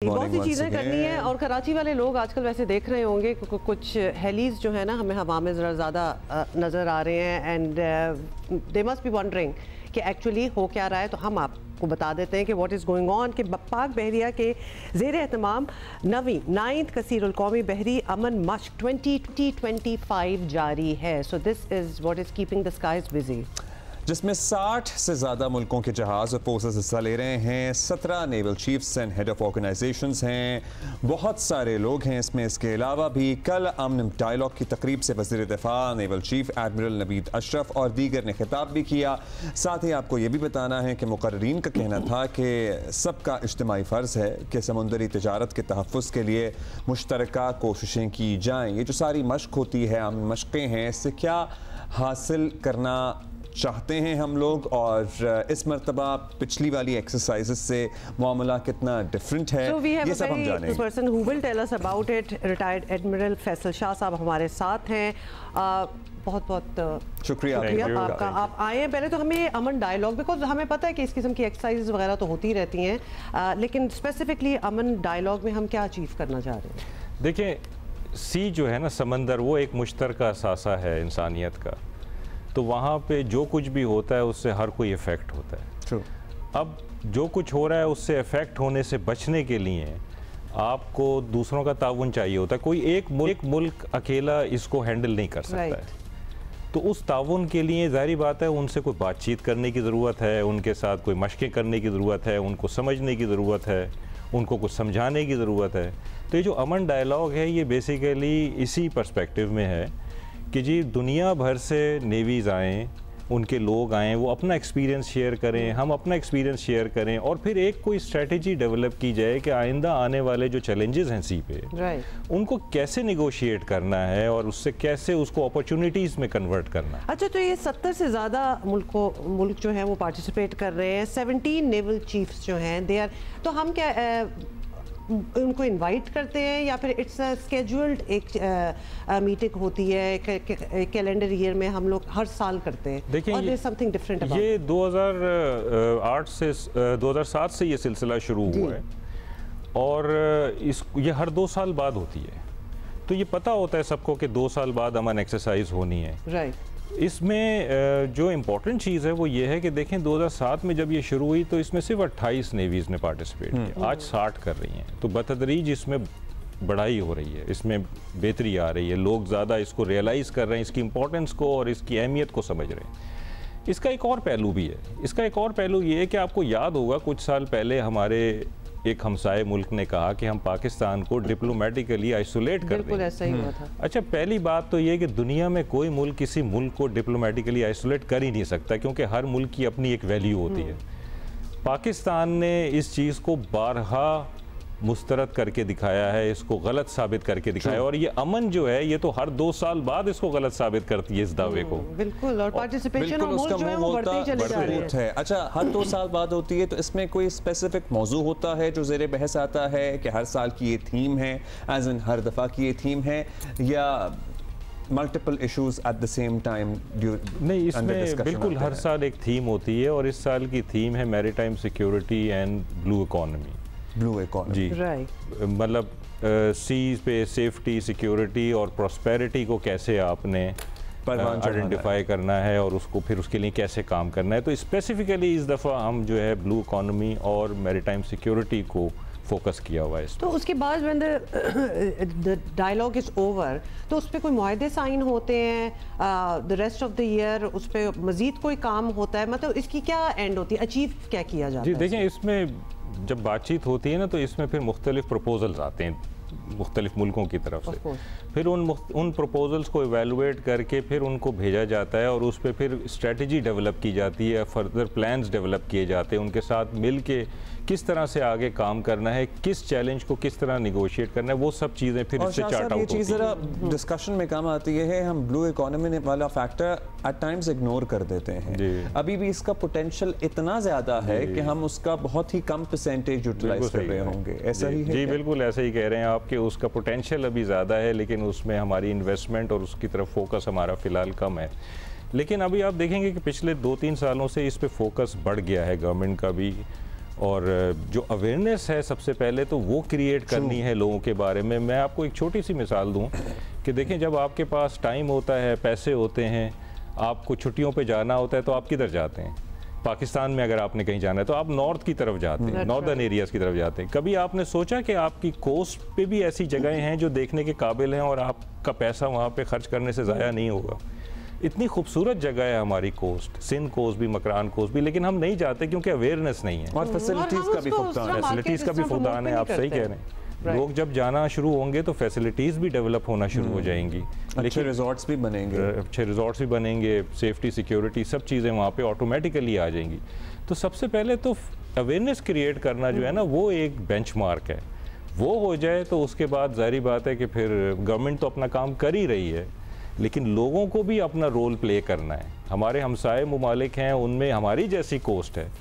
बहुत सी चीज़ें करनी है और कराची वाले लोग आजकल वैसे देख रहे होंगे कुछ हेलीज जो है ना हमें हवा में ज़रा ज़्यादा नज़र आ रहे हैं and they must be wondering कि एक्चुअली हो क्या रहा है। तो हम आपको बता देते हैं कि व्हाट इज़ गोइंग ऑन कि पाक बहरिया के ज़ेर एहतमाम 9th कसीरुल कौमी बहरी अमन मश्क 2025 जारी है। So this is what is keeping the skies busy, जिसमें 60 से ज़्यादा मुल्कों के जहाज़ और फोर्सेस हिस्सा ले रहे हैं। 17 naval chiefs and head of organisations हैं, बहुत सारे लोग हैं इसमें। इसके अलावा भी कल अमन डायलॉग की तकरीब से वज़ीर दिफा naval chief admiral Naveed Ashraf और दीगर ने खिताब भी किया। साथ ही आपको ये भी बताना है कि मुकर्रीरीन का कहना था कि सबका इज्तिमाई फ़र्ज़ है कि समुंदरी तिजारत के तहफ़्फ़ुज़ के लिए मुश्तरका कोशिशें की जाएँ। ये जो सारी मश्क होती है, हम मशक़ें हैं, इससे क्या हासिल करना चाहते हैं हम लोग, और इस मरतबा पिछली वाली एक्सरसाइजेस से मामला कितना डिफरेंट है, ये सब हम जानेंगे। Person who will tell us about it, retired admiral Faisal Shah साहब हमारे साथ हैं। बहुत बहुत शुक्रिया आपका, आप आए हैं। पहले तो हमें अमन डायलॉग, बिकॉज हमें पता है कि इस किस्म की एक्सरसाइजेस वगैरह तो होती रहती हैं, लेकिन स्पेसिफिकली अमन डायलॉग में हम क्या अचीव करना चाह रहे हैं? देखें, सी जो है ना समंदर, वो एक मुश्तरका सासा है इंसानियत का। तो वहाँ पे जो कुछ भी होता है उससे हर कोई इफ़ेक्ट होता है। True. अब जो कुछ हो रहा है उससे इफ़ेक्ट होने से बचने के लिए आपको दूसरों का ताउन चाहिए होता है। कोई एक मुल्क अकेला इसको हैंडल नहीं कर सकता है। तो उस ताउन के लिए ज़ाहिर बात है उनसे कोई बातचीत करने की ज़रूरत है, उनके साथ कोई मशक़ें करने की ज़रूरत है, उनको समझने की ज़रूरत है, उनको कुछ समझाने की ज़रूरत है। तो ये जो अमन डायलॉग है ये बेसिकली इसी पर्सपेक्टिव में है कि जी दुनिया भर से नेवीज़ आएँ, उनके लोग आएँ, वो अपना एक्सपीरियंस शेयर करें, हम अपना एक्सपीरियंस शेयर करें, और फिर एक कोई स्ट्रेटजी डेवलप की जाए कि आइंदा आने वाले जो चैलेंजेस हैं सी पे उनको कैसे निगोशिएट करना है और उससे कैसे उसको अपॉर्चुनिटीज़ में कन्वर्ट करना है। अच्छा, तो ये 70 से ज़्यादा मुल्क जो हैं वो पार्टिसिपेट कर रहे हैं। 17 नेवल चीफ्स जो हैं दे आर, तो हम क्या उनको इनवाइट करते हैं या फिर इट्स स्केड्यूल्ड एक मीटिंग होती है कैलेंडर ईयर में हम लोग हर साल करते हैं? देखिए, और समथिंग डिफरेंट ये 2008 से 2007 से ये सिलसिला शुरू हुआ है और ये हर 2 साल बाद होती है। तो ये पता होता है सबको कि 2 साल बाद अमन एक्सरसाइज होनी है। राइट। इसमें जो इम्पोर्टेंट चीज़ है वो ये है कि देखें 2007 में जब ये शुरू हुई तो इसमें सिर्फ 28 नेवीज़ ने पार्टिसिपेट किया, आज 60 कर रही हैं। तो बतदरीज इसमें बढ़ाई हो रही है, इसमें बेहतरी आ रही है, लोग ज़्यादा इसको रियलाइज़ कर रहे हैं, इसकी इम्पोर्टेंस को और इसकी अहमियत को समझ रहे हैं। इसका एक और पहलू भी है, इसका एक और पहलू ये है कि आपको याद होगा कुछ साल पहले हमारे एक हमसाए मुल्क ने कहा कि हम पाकिस्तान को डिप्लोमेटिकली आइसोलेट कर दें। बिल्कुल ऐसा ही हुआ था। अच्छा, पहली बात तो ये कि दुनिया में कोई मुल्क किसी मुल्क को डिप्लोमेटिकली आइसोलेट कर ही नहीं सकता, क्योंकि हर मुल्क की अपनी एक वैल्यू होती है। पाकिस्तान ने इस चीज़ को बारहा मुस्तरद करके दिखाया है, इसको गलत साबित करके दिखाया, और ये अमन जो है ये तो हर 2 साल बाद इसको गलत साबित करती है इस दावे को। बिल्कुल, और पार्टिसिपेशन जो है वो बढ़ते ही चले जा रहे हैं। अच्छा, हर 2 साल बाद होती है, तो इसमें कोई स्पेसिफिक मौजू होता है जो ज़ेरे बहस आता है कि हर साल की ये थीम है, एज इन हर दफ़ा की ये थीम है, या multiple issues at the same time? नहीं, इसमें बिल्कुल हर साल एक थीम होती है, और इस साल की थीम है maritime security and blue economy. Blue economy जी, मतलब सीज पे सेफ्टी, सिक्योरिटी और प्रॉस्पेरिटी को कैसे आपने आइडेंटिफाई करना है और उसको फिर उसके लिए कैसे काम करना है। तो स्पेसिफिकली इस दफ़ा हम जो है ब्लू इकॉनमी और मैरीटाइम सिक्योरिटी को फोकस किया हुआ है। तो उसके बाद when the dialogue is over तो उस पर कोई मुआहदे साइन होते हैं the rest of the year, उस पर मज़ीद कोई काम होता है? मतलब इसकी क्या एंड होती है, अचीव क्या किया जाता है? जी देखें, इसमें जब बातचीत होती है ना तो इसमें फिर मुख्तलिफ प्रपोजल्स आते हैं मुख्तलिफ मुल्कों की तरफ से, फिर उन प्रपोजल्स को इवेलुएट करके फिर उनको भेजा जाता है और उस पर फिर स्ट्रेटजी डेवलप की जाती है, फर्दर प्लान्स डेवलप किए जाते हैं, उनके साथ मिल के किस तरह से आगे काम करना है, किस चैलेंज को किस तरह निगोशिएट करना है, वो सब चीज़ें फिर इससे चार्ट आउट होती हैं। ये चीज़ ज़रा डिस्कशन में काम आती है, हम ब्लू इकोनॉमी वाला फैक्टर एट टाइम्स इग्नोर कर देते हैं। अभी भी इसका पोटेंशियल इतना ज़्यादा है कि हम उसका बहुत ही कम परसेंटेज यूटिलाइज कर रहे होंगे, ऐसा ही है? जी बिल्कुल ऐसा ही कह रहे हैं आप कि उसका पोटेंशियल अभी ज़्यादा है, लेकिन उसमें हमारी इन्वेस्टमेंट और उसकी तरफ फोकस हमारा फ़िलहाल कम है। लेकिन अभी आप देखेंगे कि पिछले 2-3 सालों से इस पे फोकस बढ़ गया है गवर्नमेंट का भी, और जो अवेयरनेस है सबसे पहले तो वो क्रिएट करनी है लोगों के बारे में। मैं आपको एक छोटी सी मिसाल दूं कि देखें, जब आपके पास टाइम होता है, पैसे होते हैं, आपको छुट्टियों पे जाना होता है तो आप किधर जाते हैं? पाकिस्तान में अगर आपने कहीं जाना है तो आप नॉर्थ की तरफ जाते हैं, नॉर्दर्न एरियाज़ की तरफ जाते हैं। कभी आपने सोचा कि आपकी कोस्ट पे भी ऐसी जगहें हैं जो देखने के काबिल हैं और आपका पैसा वहाँ पे खर्च करने से ज़ाया नहीं होगा? इतनी खूबसूरत जगह है हमारी कोस्ट, सिंध कोस्ट भी, मकरान कोस्ट भी, लेकिन हम नहीं जाते क्योंकि अवेयरनेस नहीं है। और फैसिलिटीज़ का भी फुकदान है, आप सही कह रहे हैं। लोग जब जाना शुरू होंगे तो फैसिलिटीज़ भी डेवलप होना शुरू हो जाएंगी, अच्छे रिजॉर्ट्स भी बनेंगे, सेफ्टी, सिक्योरिटी, सब चीज़ें वहाँ पे ऑटोमेटिकली आ जाएंगी। तो सबसे पहले तो अवेयरनेस क्रिएट करना जो है ना, वो एक बेंचमार्क है। वो हो जाए तो उसके बाद जाहिर बात है कि फिर गवर्नमेंट तो अपना काम कर ही रही है, लेकिन लोगों को भी अपना रोल प्ले करना है। हमारे हमसाए मुमालिक हैं, उनमें हमारी जैसी कोस्ट है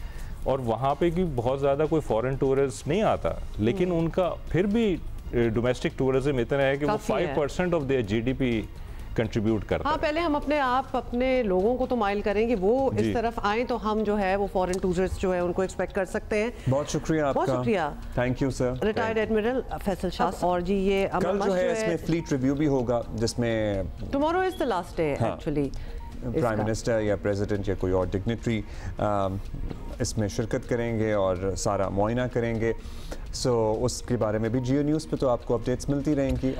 और वहाँ पे भी बहुत ज़्यादा कोई फॉरेन टूरिस्ट नहीं आता, लेकिन उनका फिर भी डोमेस्टिक टूरिज्म इतना है कि वो 5% ऑफ देयर जीडीपी कंट्रीब्यूट करता है। पहले हम अपने लोगों को तो माइल करेंगे, वो इस तरफ आए तो हम जो है वो फॉरेन टूरिस्ट जो है उनको एक्सपेक्ट कर सकते हैं। बहुत शुक्रिया आपका, बहुत शुक्रिया, thank you sir. Retired admiral Faisal Shah. और जी ये कल जो है इसमें फ्लीट रिव्यू भी होगा, जिसमें tomorrow is the last day actually. Prime minister या प्रेसिडेंट या कोई और डिग्निटरी इसमें शिरकत करेंगे और सारा मुआयना करेंगे। सो उसके बारे में भी जियो न्यूज़ पे तो आपको अपडेट्स मिलती रहेंगी।